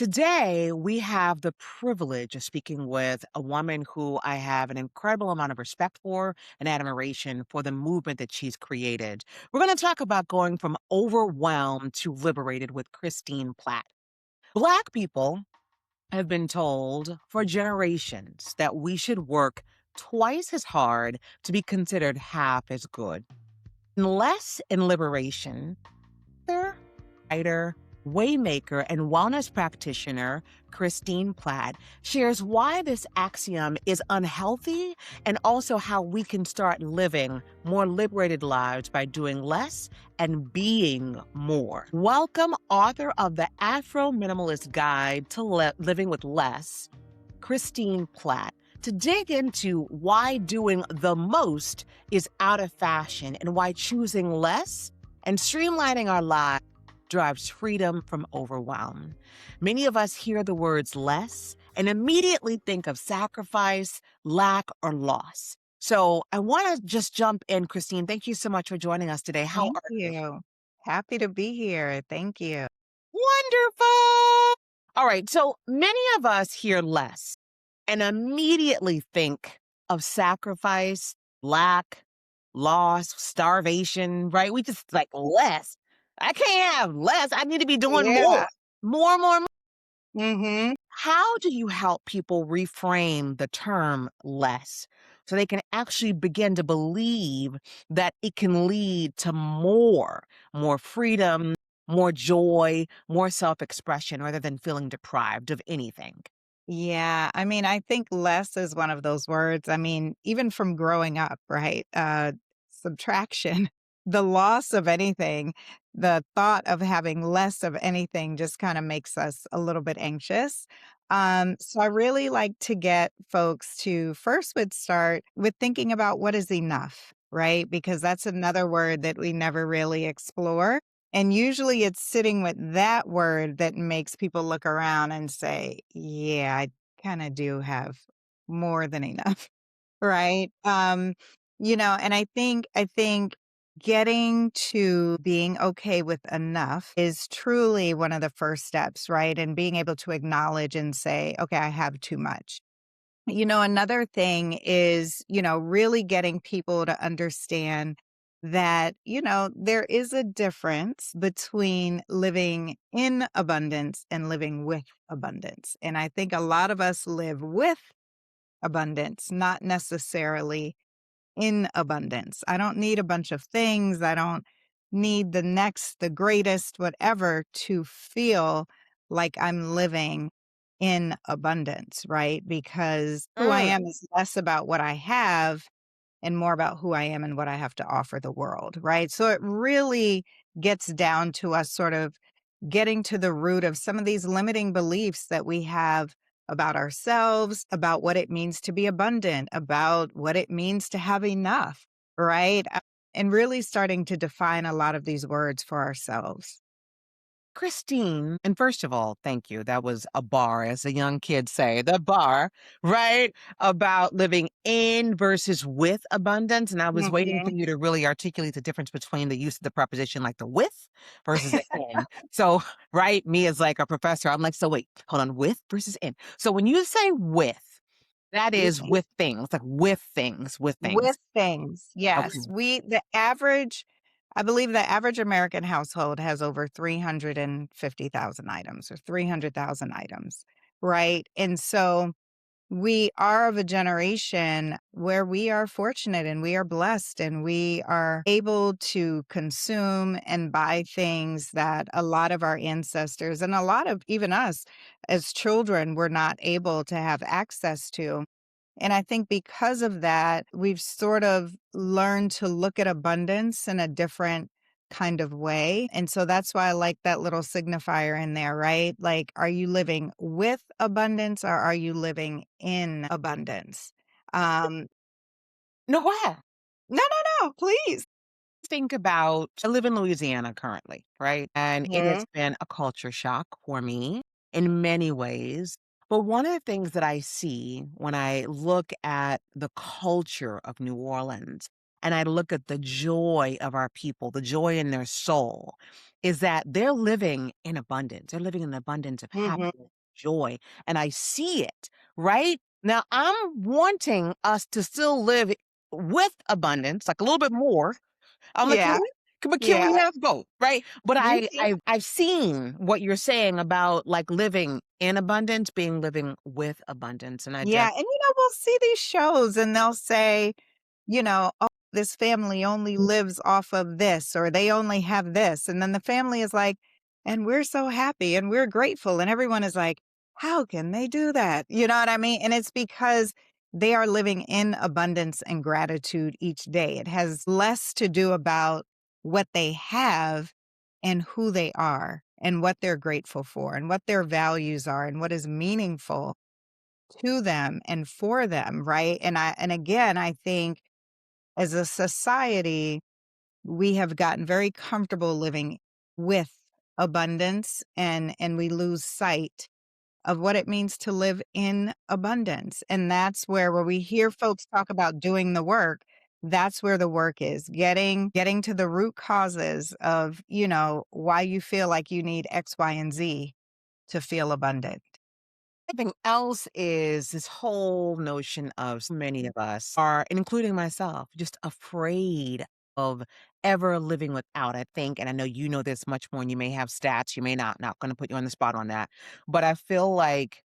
Today, we have the privilege of speaking with a woman who I have an incredible amount of respect for and admiration for the movement that she's created. We're going to talk about going from overwhelmed to liberated with Christine Platt. Black people have been told for generations that we should work twice as hard to be considered half as good. Less in liberation, author, writer, Waymaker, and wellness practitioner Christine Platt shares why this axiom is unhealthy and also how we can start living more liberated lives by doing less and being more. Welcome, author of the Afro Minimalist Guide to Living with Less, Christine Platt, to dig into why doing the most is out of fashion and why choosing less and streamlining our lives drives freedom from overwhelm. Many of us hear the words less and immediately think of sacrifice, lack, or loss. So I want to just jump in, Christine. Thank you so much for joining us today. How Thank are you? you. Happy to be here. Thank you. Wonderful. All right. So many of us hear less and immediately think of sacrifice, lack, loss, starvation, right? We just like less. I can't have less. I need to be doing Yeah. more, more, more, more. Mhm. How do you help people reframe the term less so they can actually begin to believe that it can lead to more freedom, more joy, more self-expression rather than feeling deprived of anything? Yeah, I think less is one of those words. Even from growing up, right? Subtraction, the loss of anything, the thought of having less of anything just kind of makes us a little bit anxious. So I really like to get folks to first would start with thinking about what is enough, right? Because that's another word that we never really explore. And usually it's sitting with that word that makes people look around and say, yeah, I kind of do have more than enough. Right. And I think getting to being okay with enough is truly one of the first steps, right? And being able to acknowledge and say, okay, I have too much. Another thing is, really getting people to understand that, there is a difference between living in abundance and living with abundance. And I think a lot of us live with abundance, not necessarily in abundance. I don't need a bunch of things. I don't need the next, the greatest, whatever to feel like I'm living in abundance, right? Because who I Mm. am is less about what I have and more about who I am and what I have to offer the world, right? So it really gets down to us sort of getting to the root of some of these limiting beliefs that we have about ourselves, about what it means to be abundant, about what it means to have enough, right? And really starting to define a lot of these words for ourselves. Christine, and first of all, thank you. That was a bar, as the young kids say, the bar, right? About living in versus with abundance. And I was waiting for Mhm. you to really articulate the difference between the use of the preposition like the with versus the in. So, right, me as like a professor, I'm like, so wait, hold on, with versus in. So when you say with, that is with things, like with things, with With things. things, Okay. yes. I believe the average American household has over 350,000 items or 300,000 items, right? And so we are of a generation where we are fortunate and we are blessed and we are able to consume and buy things that a lot of our ancestors and a lot of even us as children were not able to have access to. And I think because of that, we've sort of learned to look at abundance in a different kind of way. And so that's why I like that little signifier in there, right? Like, are you living with abundance or are you living in abundance? Um, No, go ahead. no, no, no, please. Think about I live in Louisiana currently, right? And it has Mhm. been a culture shock for me in many ways. But one of the things that I see when I look at the culture of New Orleans and I look at the joy of our people, the joy in their soul, is that they're living in abundance. They're living in an abundance of Mhm. happiness, joy, and I see it, right? Now, I'm wanting us to still live with abundance, like a little bit more. I'm like, Yeah, can yeah. we have both, right? But You I, can. I've seen what you're saying about like living in abundance, being living with abundance, and I Yeah, just and, we'll see these shows and they'll say, "Oh, this family only lives off of this, or they only have this." And then the family is like, "And we're so happy and we're grateful." And everyone is like, "How can they do that?" You know what I mean? And it's because they are living in abundance and gratitude each day. It has less to do about what they have and who they are and what they're grateful for and what their values are and what is meaningful to them and for them, right? And again, I think as a society, we have gotten very comfortable living with abundance and we lose sight of what it means to live in abundance. And that's where we hear folks talk about doing the work, that's where the work is. Getting to the root causes of, why you feel like you need X, Y, and Z to feel abundant. something else is this whole notion of so many of us are, and including myself, just afraid of ever living without, I think, and I know you know this much more and you may have stats, you may not gonna put you on the spot on that. But I feel like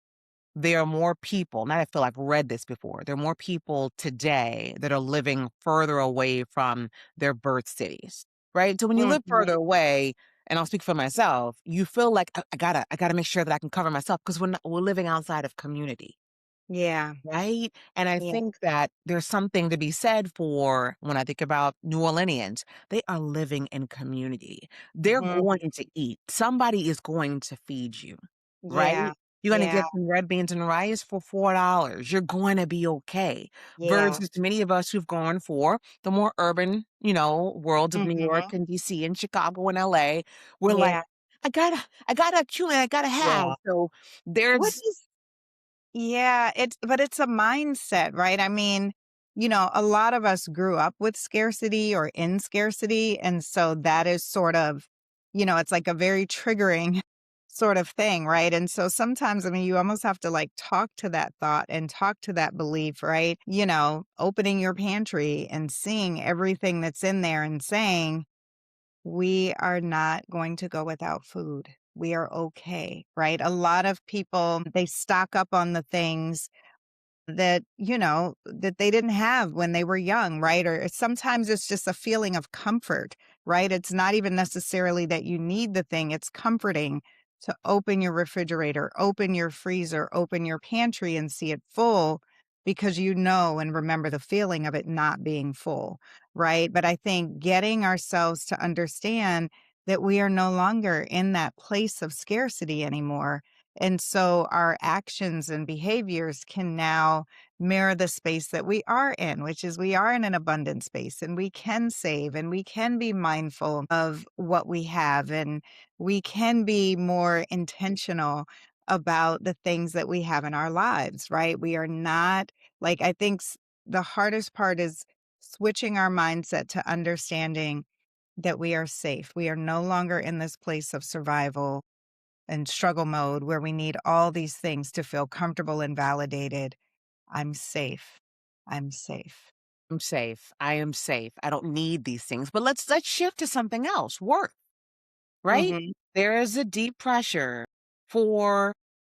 there are more people, not I feel I've read this before. There are more people today that are living further away from their birth cities, right? So when you live Mhm. further away, and I'll speak for myself, you feel like I gotta make sure that I can cover myself because we're living outside of community. Yeah. Right? And I Yeah. think that there's something to be said for when I think about New Orleanians, they are living in community. They're Mhm. going to eat. Somebody is going to feed you, right? Yeah. You're gonna Yeah. get some red beans and rice for $4. You're going to be okay. Yeah. Versus many of us who've gone for the more urban, worlds of New York Mhm. and DC and Chicago and LA, we're like, Yeah. I gotta accumulate, I gotta have. Yeah. So Which there's is Yeah, it's a mindset, right? I mean, a lot of us grew up with scarcity or in scarcity, and so that is sort of, it's like a very triggering sort of thing, right? And so sometimes, I mean, you almost have to like talk to that thought and talk to that belief, right? Opening your pantry and seeing everything that's in there and saying, we are not going to go without food. We are okay, right? A lot of people, they stock up on the things that they didn't have when they were young, right? Or sometimes it's just a feeling of comfort, right? It's not even necessarily that you need the thing, it's comforting to open your refrigerator, open your freezer, open your pantry and see it full because you know and remember the feeling of it not being full, right? But I think getting ourselves to understand that we are no longer in that place of scarcity anymore. And so our actions and behaviors can now mirror the space that we are in, which is we are in an abundant space and we can save and we can be mindful of what we have and we can be more intentional about the things that we have in our lives, right? We are not like, I think the hardest part is switching our mindset to understanding that we are safe. We are no longer in this place of survival and struggle mode where we need all these things to feel comfortable and validated. I'm safe. I'm safe. I'm safe. I am safe. I don't need these things. But let's shift to something else. Work, right? Mhm. There is a deep pressure for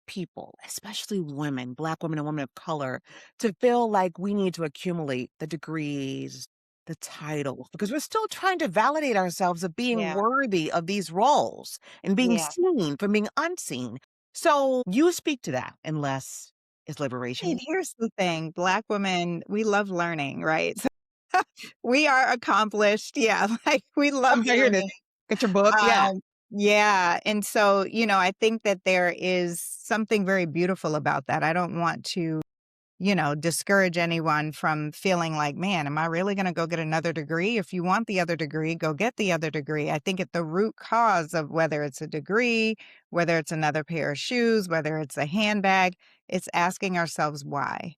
people, especially women, Black women and women of color, to feel like we need to accumulate the degrees, the titles, because we're still trying to validate ourselves of being Yeah. worthy of these roles and being Yeah. seen from being unseen. So you speak to that, unless is And liberation. here's the thing, Black women, we love learning, right? So we are accomplished. Yeah, like we love I'm hearing it. learning. Get your book. Yeah. Um, yeah. And so, I think that there is something very beautiful about that. I don't want to discourage anyone from feeling like, man, am I really going to go get another degree? If you want the other degree, go get the other degree. I think at the root cause of whether it's a degree, whether it's another pair of shoes, whether it's a handbag, it's asking ourselves why,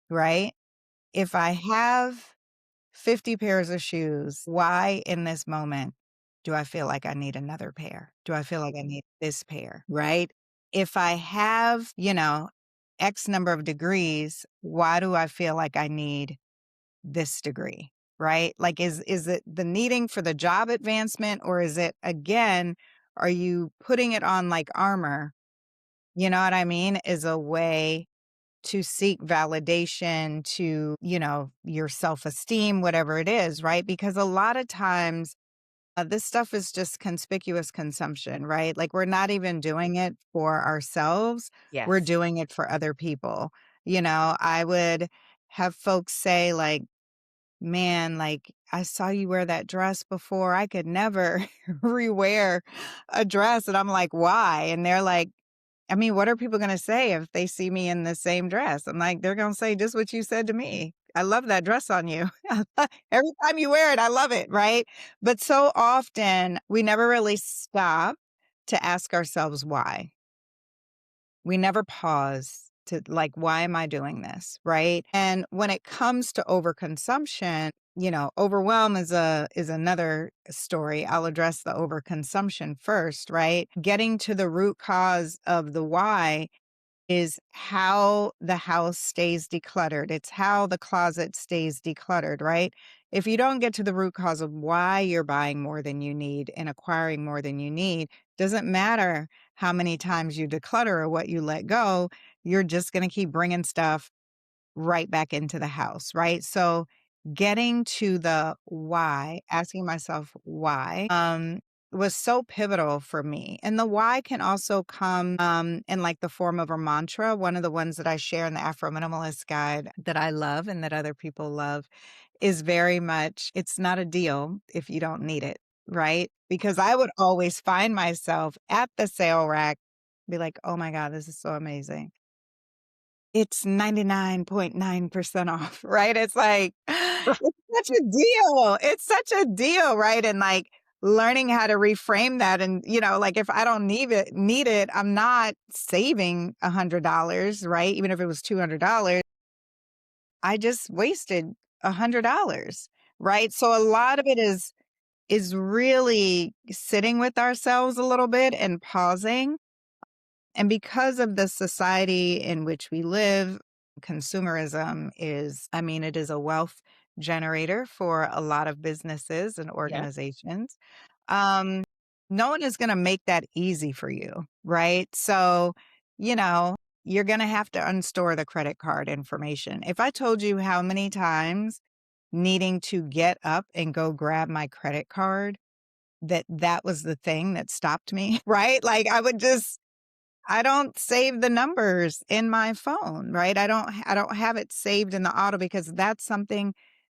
right? If I have 50 pairs of shoes. Why in this moment do I feel like I need another pair? Do I feel like I need this pair? Right? If I have, X number of degrees, why do I feel like I need this degree? Right? Like is it the needing for the job advancement, or is it again, are you putting it on like armor? You know what I mean? Is a way to seek validation to, your self-esteem, whatever it is, right? Because a lot of times this stuff is just conspicuous consumption, right? Like we're not even doing it for ourselves. We're Yes. doing it for other people. I would have folks say like, man, like I saw you wear that dress before. I could never rewear a dress. And I'm like, why? And they're like, I mean, what are people gonna say if they see me in the same dress? I'm like, they're gonna say just what you said to me. I love that dress on you. Every time you wear it, I love it, right? But so often we never really stop to ask ourselves why. We never pause to like, why am I doing this? Right. And when it comes to overconsumption, overwhelm is another story. I'll address the overconsumption first, right? Getting to the root cause of the why is how the house stays decluttered. It's how the closet stays decluttered, right? If you don't get to the root cause of why you're buying more than you need and acquiring more than you need, doesn't matter how many times you declutter or what you let go, you're just going to keep bringing stuff right back into the house, right? So getting to the why, asking myself why, was so pivotal for me. And the why can also come in like the form of a mantra. One of the ones that I share in the Afro Minimalist Guide that I love and that other people love is very much, it's not a deal if you don't need it, right? Because I would always find myself at the sale rack, be like, oh my God, this is so amazing. It's 99.9% off, right? It's like, it's such a deal. It's such a deal, right? And like learning how to reframe that and, like if I don't need it, I'm not saving $100, right? Even if it was $200, I just wasted $100, right? So a lot of it is really sitting with ourselves a little bit and pausing, and because of the society in which we live, consumerism is, I mean, it is a wealth generator for a lot of businesses and Yes. organizations. Um, no one is going to make that easy for you, right? So, you know, you're going to have to unstore the credit card information. If I told you how many times needing to get up and go grab my credit card, that was the thing that stopped me, right? Like I don't save the numbers in my phone, right? I don't have it saved in the auto because that's something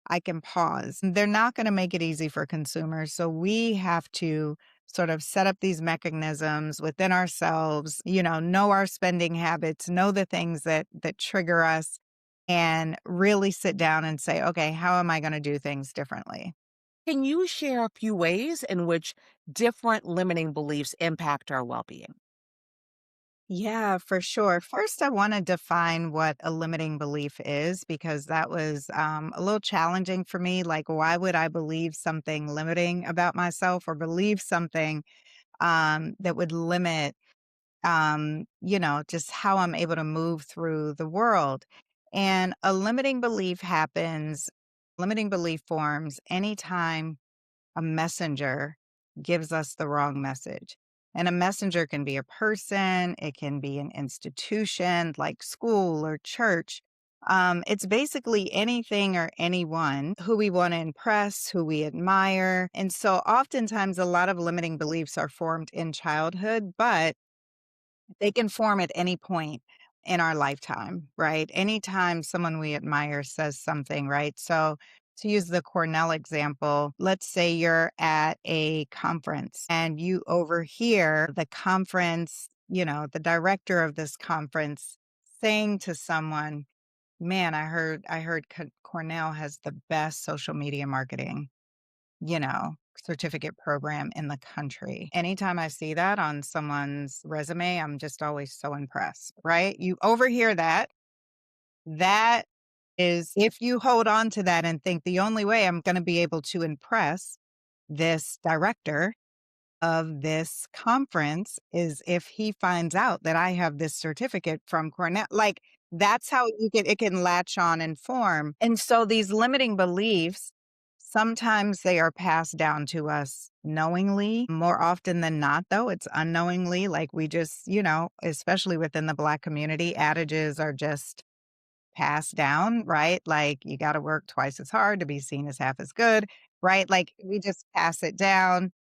I can pause. They're not going to make it easy for consumers, so we have to sort of set up these mechanisms within ourselves, know our spending habits, know the things that trigger us, and really sit down and say, "Okay, how am I going to do things differently?" Can you share a few ways in which different limiting beliefs impact our well being? Yeah, for sure. First, I want to define what a limiting belief is because that was a little challenging for me. Like, why would I believe something limiting about myself or believe something that would limit, just how I'm able to move through the world? And a limiting belief forms anytime a messenger gives us the wrong message. And a messenger can be a person, it can be an institution like school or church. It's basically anything or anyone who we want to impress, who we admire. And so oftentimes a lot of limiting beliefs are formed in childhood, but they can form at any point in our lifetime, right? Anytime someone we admire says something, right? So, to use the Cornell example, let's say you're at a conference and you overhear the conference, the director of this conference saying to someone, "Man, I heard Cornell has the best social media marketing." Certificate program in the country. Anytime I see that on someone's resume, I'm just always so impressed, right? You overhear that is if you hold on to that and think the only way I'm going to be able to impress this director of this conference is if he finds out that I have this certificate from Cornell. Like that's how it can latch on and form. And so these limiting beliefs, sometimes they are passed down to us knowingly. More often than not, though, it's unknowingly. Like we just, especially within the Black community, adages are just passed down, right? Like you got to work twice as hard to be seen as half as good, right? Like we just pass it down,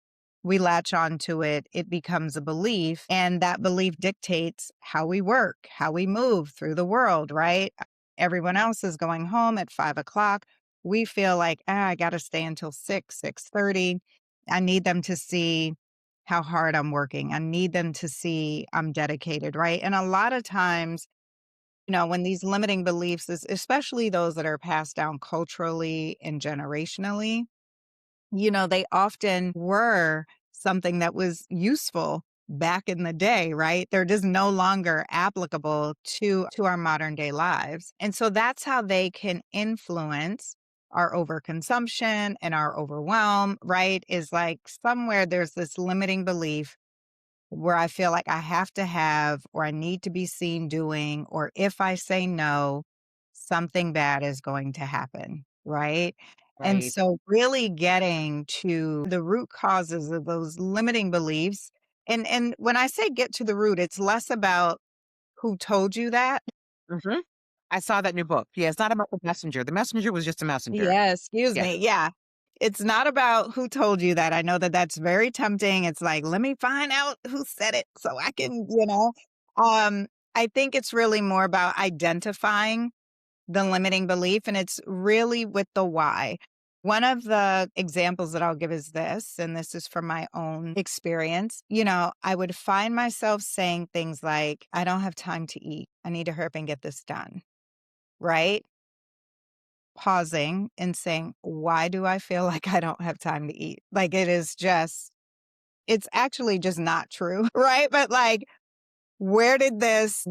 we latch onto it, it becomes a belief, and that belief dictates how we work, how we move through the world, right? Everyone else is going home at 5 o'clock. We feel like, I got to stay until 6:30. I need them to see how hard I'm working. I need them to see I'm dedicated, right? And a lot of times, when these limiting beliefs, especially those that are passed down culturally and generationally, they often were something that was useful back in the day, right? They're just no longer applicable to our modern day lives. And so that's how they can influence our overconsumption and our overwhelm, right? Is like somewhere there's this limiting belief where I feel like I have to have, or I need to be seen doing, or if I say no, something bad is going to happen. Right. And Right. so, really getting to the root causes of those limiting beliefs. And when I say get to the root, it's less about who told you that. Mhm. I saw that in your book. Yeah, it's not about the messenger. The messenger was just a messenger. Yeah, excuse Yeah. me. Yeah. It's not about who told you that. I know that that's very tempting. It's like, let me find out who said it so I can, I think it's really more about identifying the limiting belief, and it's really with the why. One of the examples that I'll give is this, and this is from my own experience. I would find myself saying things like, I don't have time to eat. I need to hurry up and get this done. Right? Pausing and saying, "Why do I feel like I don't have time to eat?" Like, it's actually just not true, right? But, like, where did this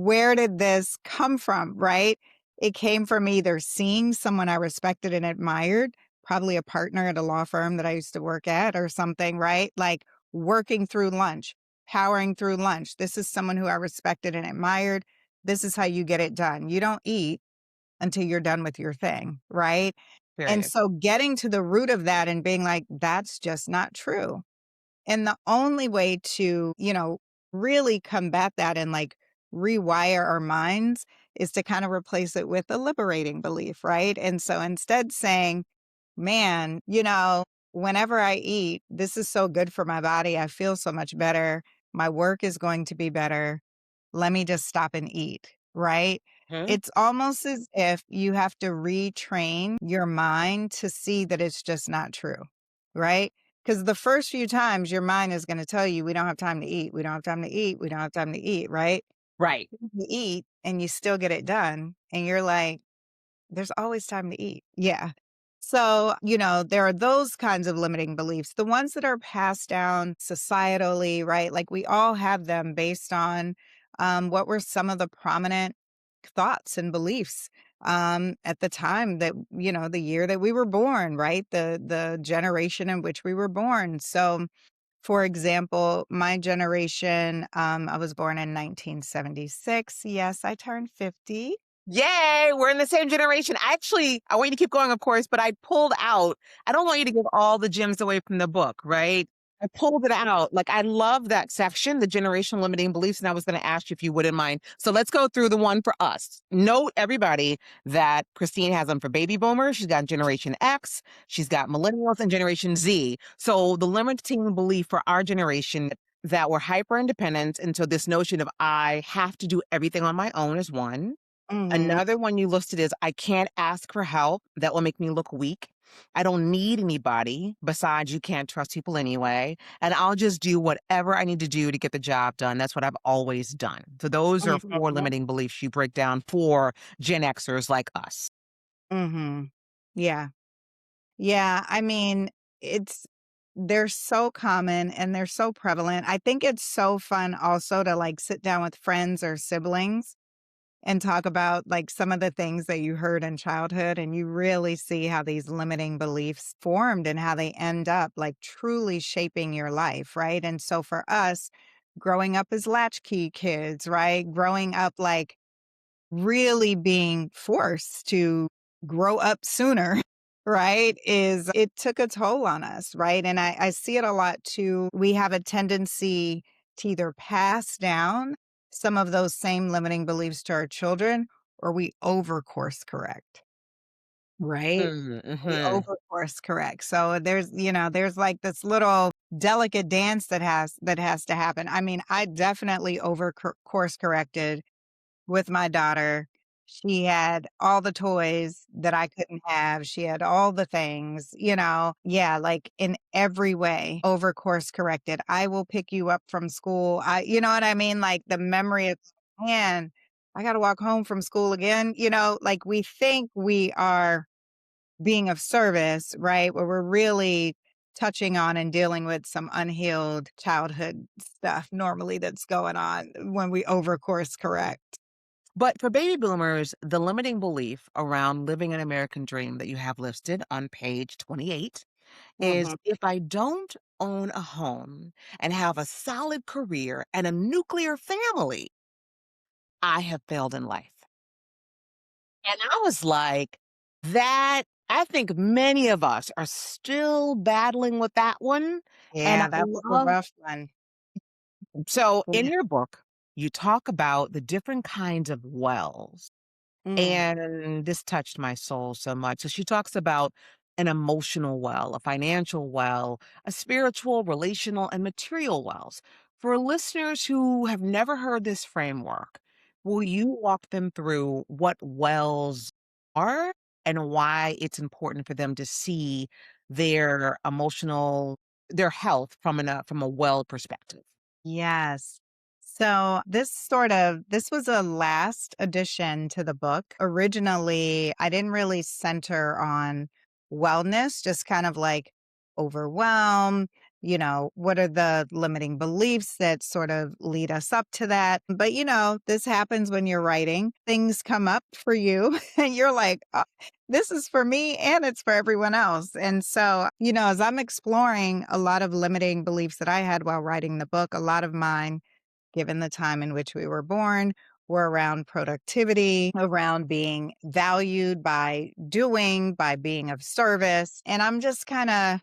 come from, right? It came from either seeing someone I respected and admired, probably a partner at a law firm that I used to work at or something, right? Like, working through lunch, powering through lunch. This is someone who I respected and admired. This is how you get it done. You don't eat until you're done with your thing, right? And Period. so getting to the root of that and being like, that's just not true. And the only way to, really combat that and like rewire our minds is to kind of replace it with a liberating belief, right? And so instead saying, man, whenever I eat, this is so good for my body. I feel so much better. My work is going to be better. Let me just stop and eat, right? Mhm. It's almost as if you have to retrain your mind to see that it's just not true, right? Because the first few times your mind is going to tell you, we don't have time to eat. We don't have time to eat. We don't have time to eat, right? Right. You eat and you still get it done. And you're like, there's always time to eat. Yeah. So, there are those kinds of limiting beliefs, the ones that are passed down societally, right? Like we all have them based on what were some of the prominent thoughts and beliefs at the time that, the year that we were born, right? The generation in which we were born. So, for example, my generation, I was born in 1976. Yes, I turned 50. Yay, we're in the same generation. Actually, I want you to keep going, of course, but I pulled out I don't want you to give all the gems away from the book, right? I pulled it out. Like, I love that section, the generational limiting beliefs, and I was gonna ask you if you wouldn't mind. So let's go through the one for us. Note, everybody, that Christine has them for baby boomers. She's got Generation X, she's got millennials, and Generation Z. So the limiting belief for our generation that we're hyper independent, and so this notion of I have to do everything on my own is one. Hmm. Another one you listed is I can't ask for help. That will make me look weak. I don't need anybody. Besides, you can't trust people anyway. And I'll just do whatever I need to do to get the job done. That's what I've always done. So those are four Hmm. limiting beliefs you break down for Gen Xers like us. Hmm. Yeah. Yeah. I mean, it's, they're so common and they're so prevalent. I think it's so fun also to like sit down with friends or siblings and talk about like some of the things that you heard in childhood. And you really see how these limiting beliefs formed and how they end up like truly shaping your life. Right. And so for us, growing up as latchkey kids, right? Growing up like really being forced to grow up sooner, right? Is it took a toll on us, right? And I see it a lot too. We have a tendency to either pass down some of those same limiting beliefs to our children or we over course correct, right? We Mm-hmm. over course correct. So there's like this little delicate dance that has to happen. I mean, I definitely course corrected with my daughter. She had all the toys that I couldn't have. She had all the things, yeah, like in every way over course corrected. I will pick you up from school. You know what I mean? Like the memory of, man, I got to walk home from school again. Like we think we are being of service, right? Where we're really touching on and dealing with some unhealed childhood stuff normally that's going on when we over course correct. But for baby boomers, the limiting belief around living an American dream that you have listed on page 28 is Mhm. if I don't own a home and have a solid career and a nuclear family, I have failed in life. And I was like, that, I think many of us are still battling with that one. And I Yeah, that was a love, rough one. so in Yeah. your book, you talk about the different kinds of wells. Mm. And this touched my soul so much. So she talks about an emotional well, a financial well, a spiritual, relational, and material wells. For listeners who have never heard this framework, will you walk them through what wells are and why it's important for them to see their emotional, their health from a well perspective? Yes. So this was a last addition to the book. Originally, I didn't really center on wellness, just kind of like overwhelm, what are the limiting beliefs that sort of lead us up to that? But this happens when you're writing. Things come up for you and you're like, "Oh, this is for me and it's for everyone else." And so, as I'm exploring a lot of limiting beliefs that I had while writing the book, a lot of mine, given the time in which we were born, were around productivity, around being valued by doing, by being of service. And I'm just kind of,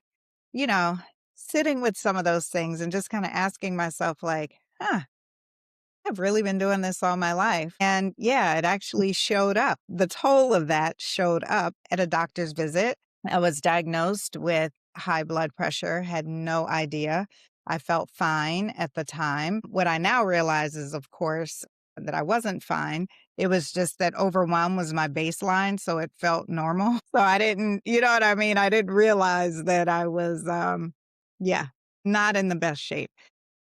you know, sitting with some of those things and just kind of asking myself, like, huh, I've really been doing this all my life. And yeah, it actually showed up. The toll of that showed up at a doctor's visit. I was diagnosed with high blood pressure, had no idea. I felt fine at the time. What I now realize is, of course, that I wasn't fine. It was just that overwhelm was my baseline. So it felt normal. So I didn't, you know what I mean? I didn't realize that I was, yeah, not in the best shape.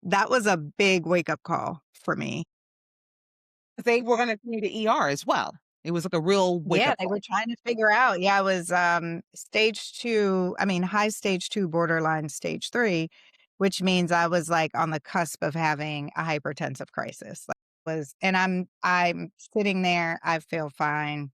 That was a big wake up call for me. They were going to need the ER as well. It was like a real wake Yeah, up they call. were trying to figure out. Yeah, I was stage 2, I mean high stage 2 borderline stage 3, which means I was like on the cusp of having a hypertensive crisis. Like was and I'm sitting there, I feel fine.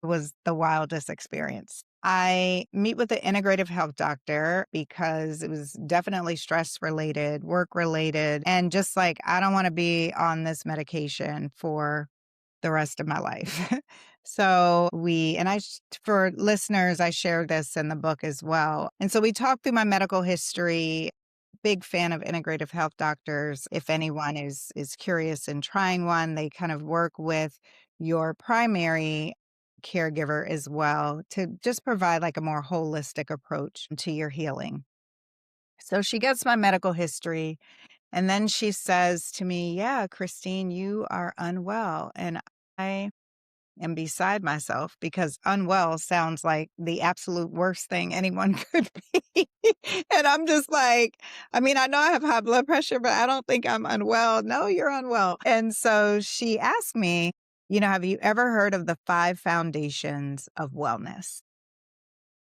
Was the wildest experience. I meet with the integrative health doctor because it was definitely stress related, work related, and just like I don't want to be on this medication for the rest of my life. So for listeners, I share this in the book as well. And so we talked through my medical history. Big fan of integrative health doctors. If anyone is curious in trying one, they kind of work with your primary caregiver as well to just provide like a more holistic approach to your healing. So she gets my medical history and then she says to me, "Yeah, Christine, you are unwell." And I am beside myself because unwell sounds like the absolute worst thing anyone could be. And I'm just like, I mean, I know I have high blood pressure, but I don't think I'm unwell. No, you're unwell. And so she asked me, have you ever heard of the 5 foundations of wellness?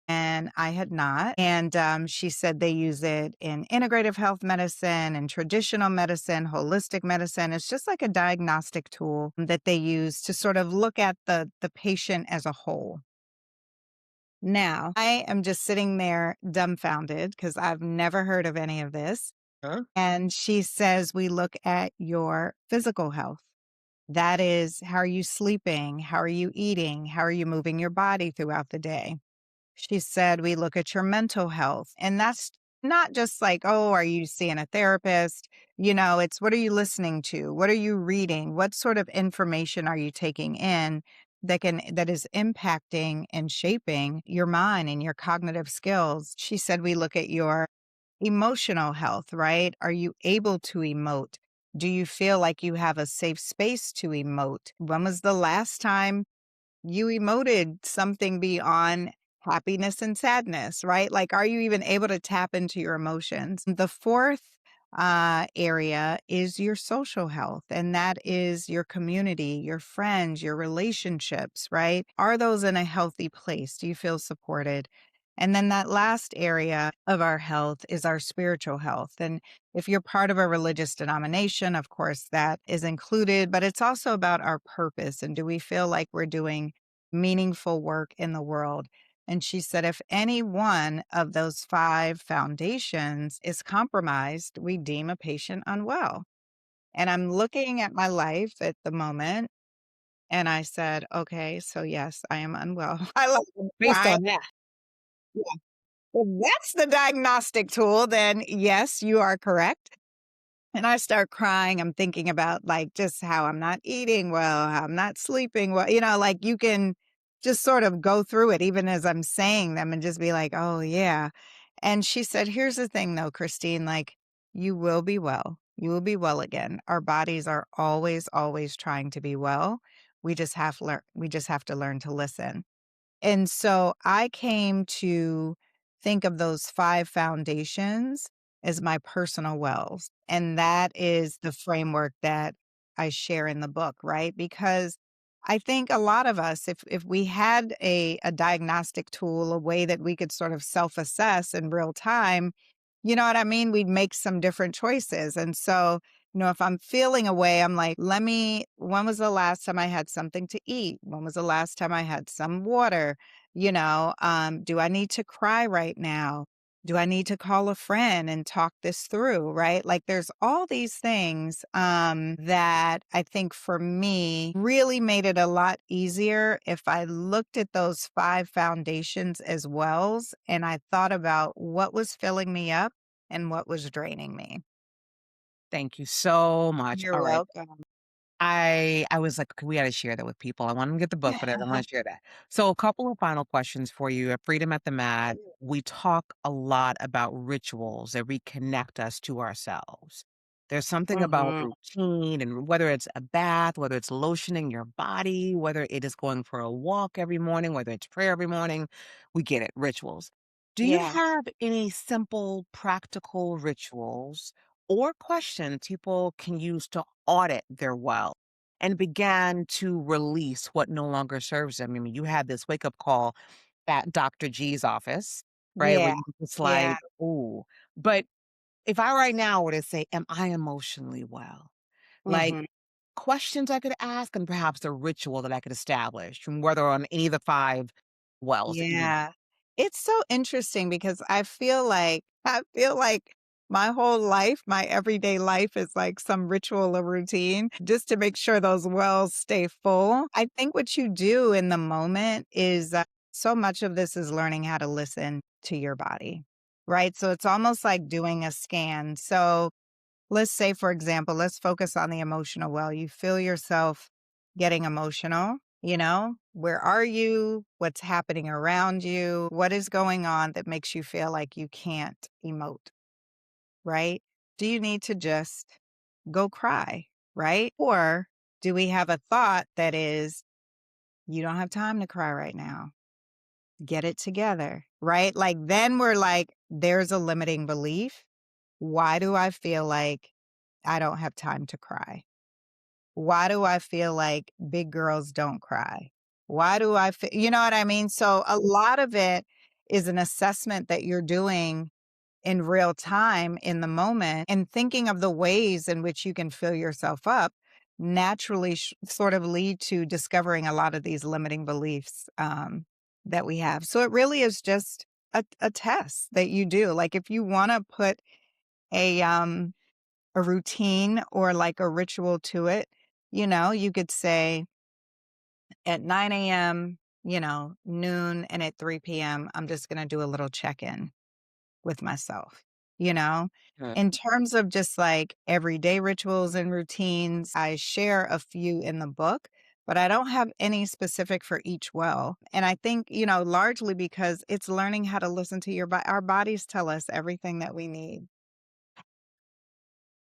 and I had not. And she said they use it in integrative health medicine and traditional medicine, holistic medicine. It's just like a diagnostic tool that they use to sort of look at the patient as a whole. Now, I am just sitting there dumbfounded because I've never heard of any of this. Huh? And she says, we look at your physical health. That is, how are you sleeping? How are you eating? How are you moving your body throughout the day? She said, we look at your mental health. And that's not just like, oh, are you seeing a therapist? It's what are you listening to? What are you reading? What sort of information are you taking in that is impacting and shaping your mind and your cognitive skills? She said, we look at your emotional health, right? Are you able to emote? Do you feel like you have a safe space to emote? When was the last time you emoted something beyond happiness and sadness, right? Like, are you even able to tap into your emotions? The fourth area is your social health, and that is your community, your friends, your relationships, right? Are those in a healthy place? Do you feel supported? And then that last area of our health is our spiritual health. And if you're part of a religious denomination, of course, that is included, but it's also about our purpose. And do we feel like we're doing meaningful work in the world? And she said, if any one of those five foundations is compromised, we deem a patient unwell. And I'm looking at my life at the moment. And I said, okay, so yes, I am unwell. I love Based crying. on that. Yeah. If that's the diagnostic tool, then yes, you are correct. And I start crying. I'm thinking about like just how I'm not eating well, how I'm not sleeping well. Like you can just sort of go through it even as I'm saying them and just be like, oh, yeah. And she said, here's the thing though, Christine, like you will be well. You will be well again. Our bodies are always, always trying to be well. We just have to learn to listen. And so I came to think of those five foundations as my personal wells. And that is the framework that I share in the book, right? Because I think a lot of us, if we had a diagnostic tool, a way that we could sort of self-assess in real time, you know what I mean? We'd make some different choices. And so, if I'm feeling a way, I'm like, when was the last time I had something to eat? When was the last time I had some water? Do I need to cry right now? Do I need to call a friend and talk this through? Right. Like there's all these things that I think for me really made it a lot easier if I looked at those five foundations as wells and I thought about what was filling me up and what was draining me. Thank you so much. You're All right. welcome. I was like, "Okay, we gotta share that with people. I want them to get the book, but I don't wanna share that." So a couple of final questions for you. At Freedom at the Mat, we talk a lot about rituals that reconnect us to ourselves. There's something about Mhm. routine and whether it's a bath, whether it's lotioning your body, whether it is going for a walk every morning, whether it's prayer every morning, we get it, rituals. Do you Yeah. have any simple, practical rituals or questions people can use to audit their well and began to release what no longer serves them? I mean, you had this wake up call at Dr. G's office, right? Where Yeah. you just Yeah. like, "Ooh." But if I right now were to say, "Am I emotionally well?" Like, Mhm. questions I could ask and perhaps a ritual that I could establish from whether on any of the 5 wells that you Yeah. It's so interesting because I feel like my whole life, my everyday life is like some ritual or routine just to make sure those wells stay full. I think what you do in the moment is so much of this is learning how to listen to your body, right? So it's almost like doing a scan. So let's say, for example, let's focus on the emotional well. You feel yourself getting emotional, where are you? What's happening around you? What is going on that makes you feel like you can't emote, right? Do you need to just go cry, right? Or do we have a thought that is, you don't have time to cry right now? Get it together, right? Like then we're like, there's a limiting belief. Why do I feel like I don't have time to cry? Why do I feel like big girls don't cry? Why do I feel, you know what I mean? So a lot of it is an assessment that you're doing in real time in the moment and thinking of the ways in which you can fill yourself up naturally sort of lead to discovering a lot of these limiting beliefs that we have. So it really is just a test that you do. Like if you want to put a a routine or like a ritual to it, you could say at 9 a.m., noon, and at 3 p.m., I'm just going to do a little check in with myself, you know? Mhm. In terms of just like everyday rituals and routines, I share a few in the book, but I don't have any specific for each well. And I think, largely because it's learning how to listen to your body. Our bodies tell us everything that we need.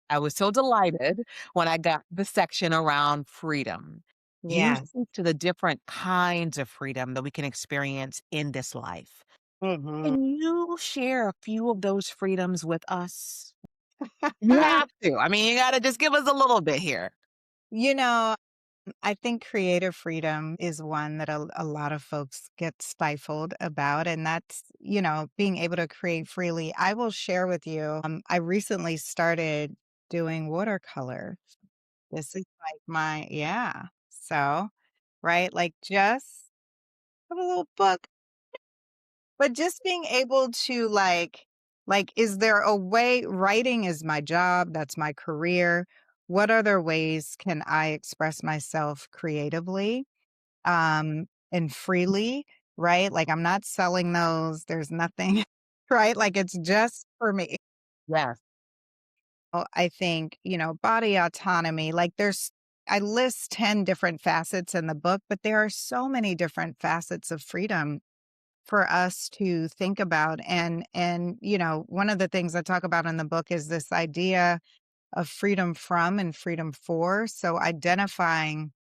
I was so delighted when I got the section around freedom. You Yes. speak to the different kinds of freedom that we can experience in this life. Hmm. Can you share a few of those freedoms with us? You have to. I mean, you gotta just give us a little bit here. you know, I think creative freedom is one that a lot of folks get stifled about, and that's, being able to create freely. I will share with you, I recently started doing watercolor. This is like yeah. So, right, like just have a little book, but just being able to is there a way writing is my job, that's my career. What other ways can I express myself creatively? And freely, right? Like I'm not selling those. There's nothing, right? Like it's just for me. Yes. I think, body autonomy, I list 10 different facets in the book, but there are so many different facets of freedom for us to think about. And one of the things I talk about in the book is this idea of freedom from and freedom for. So identifying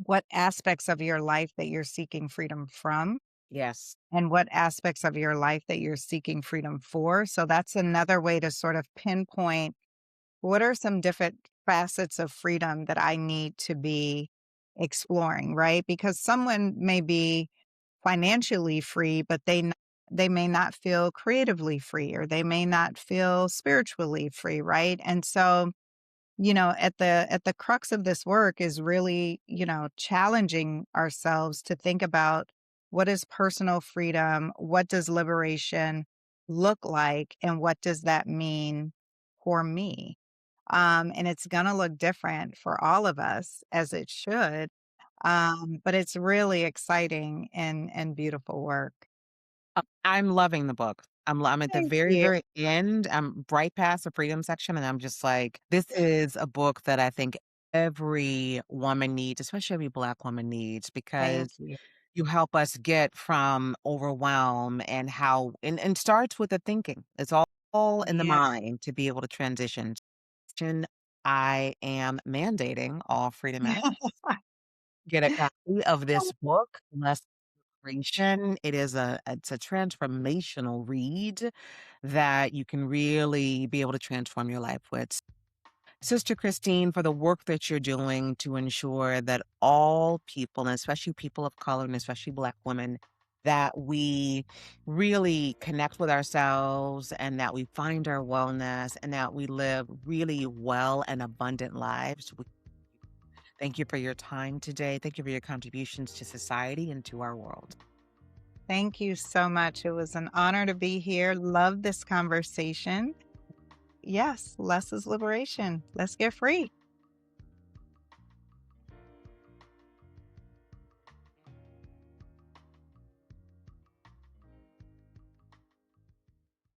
what aspects of your life that you're seeking freedom from Yes. and what aspects of your life that you're seeking freedom for. So that's another way to sort of pinpoint what are some different facets of freedom that I need to be exploring, right? Because someone may be financially free, but they may not feel creatively free or they may not feel spiritually free, right? And so at the crux of this work is really, challenging ourselves to think about what is personal freedom, what does liberation look like, and what does that mean for me? And it's going to look different for all of us, as it should. But it's really exciting and beautiful work. I'm loving the book. I'm at the Thank very, you. very end. I'm right past the freedom section, and I'm just like, this is a book that I think every woman needs, especially every Black woman needs, Thank because you. you help us get from overwhelm and how and starts with the thinking. It's all in the Yeah. mind to be able to transition. I am mandating all freedom act. Get a copy of this book, Restoration. It's a transformational read that you can really be able to transform your life with. Sister Christine, for the work that you're doing to ensure that all people, and especially people of color, and especially Black women, that we really connect with ourselves and that we find our wellness and that we live really well and abundant lives. Thank you for your time today. Thank you for your contributions to society and to our world. Thank you so much. It was an honor to be here. Love this conversation. Yes, less is liberation. Let's get free.